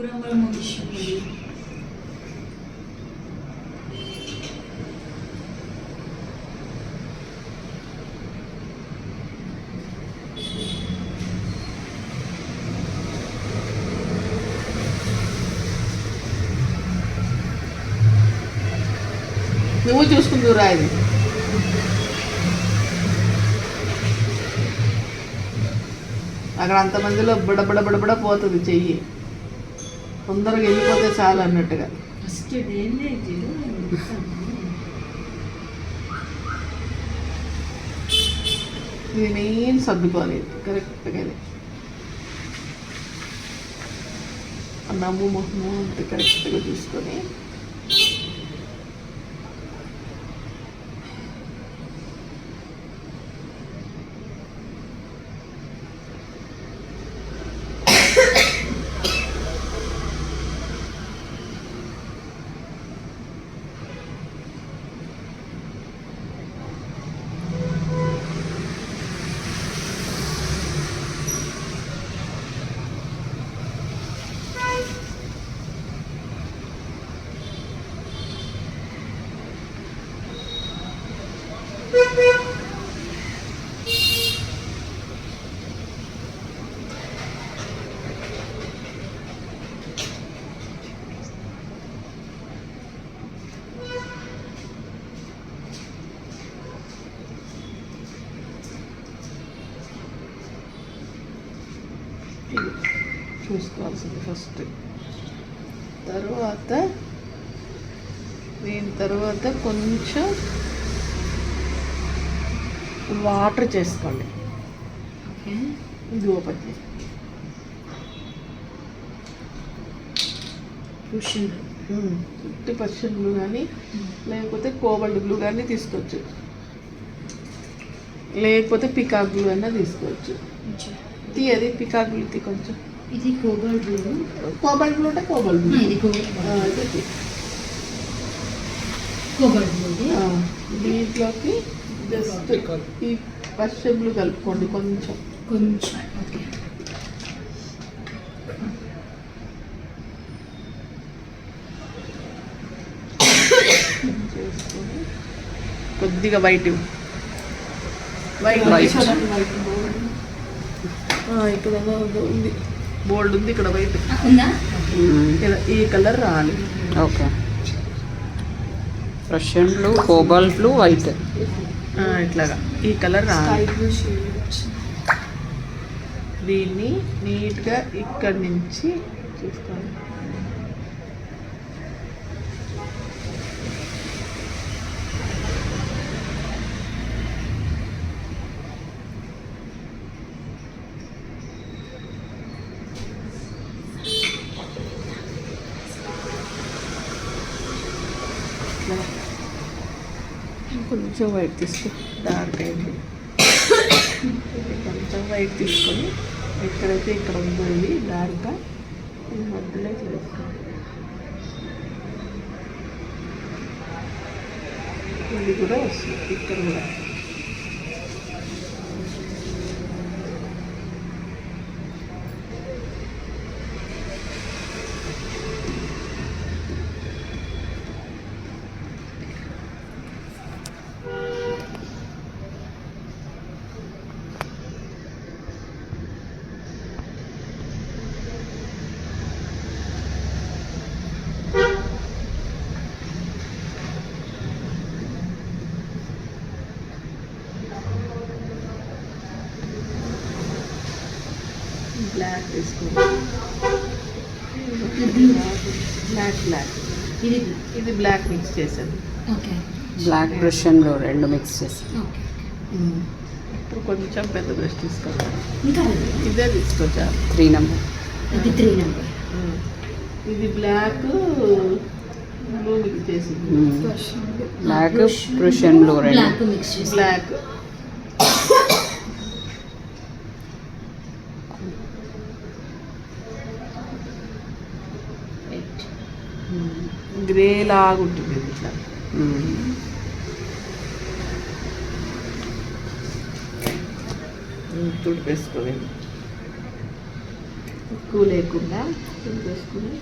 నువ్వు చూసుకుందురా ఇది అక్కడ అంతమందిలో బుడబుడ పోతుంది చెయ్యి తొందరగా వెళ్ళిపోతే చాలు అన్నట్టుగా ఇది మెయిన్ సర్దుకోవాలి కరెక్ట్గా నవ్వు మొహము అంత కరెక్ట్గా చూసుకొని చూసుకోవాల్సింది ఫస్ట్ దీని తర్వాత కొంచెం వాటర్ చేసుకోండి ఇది ఓపెన్ చేసి 50% గ్లూ కానీ లేకపోతే కోబల్ట్ గ్లూ కానీ తీసుకోవచ్చు లేకపోతే పికాక్ గ్లూ అయినా తీసుకోవచ్చు అది పికాక్ గ్లూ కొంచెం ఇది కోబల్ట్ గ్లూ అంటే కోబల్ట్ గ్లూ ఇది కోబల్ట్ గ్లూ దీంట్లోకి జస్ట్ ఈ పశ్చిమలు కలుపుకోండి కొంచెం ఓకే చేసుకొని కొద్దిగా వైట్ ఇక్కడ ఉంది బోల్డ్ ఉంది ఇక్కడ వైట్ ఈ కలర్ రావాలి okay Russian blue cobalt blue white ఇట్లాగా ఈ కలర్ రావాలి దీన్ని నీట్గా ఇక్కడి నుంచి చూసుకోవాలి కొంచెం వైట్ తీసుకో డార్క్ అయింది కొంచెం వైట్ తీసుకొని ఎక్కడైతే ఇక్కడ ఉందో ఇది డార్క్గా ఇది మధ్యలో చేసుకోండి ఇది కూడా వస్తుంది ఇక్కడ కూడా బ్లాక్ తీసుకోండి బ్లాక్ ఇది బ్లాక్ మిక్స్ చేశాను ఓకే బ్లాక్ రష్యన్లో రెండు మిక్స్ చేసి ఇప్పుడు కొంచెం పెద్ద బ్రష్ తీసుకోండి ఇంకా ఇదే తీసుకోవచ్చా 3 నెంబర్ ఇది 3 నెంబర్ ఇది బ్లాక్ బ్లూ మిక్స్ చేసింది బ్లాక్ రష్యన్లో రెండు బ్లాక్ మిక్స్ చేసి బ్లాక్ గ్రే లాగా ఉంటుంది ఇట్లా తుడిపేసుకోవాలి ఎక్కువ లేకుండా చేసుకుని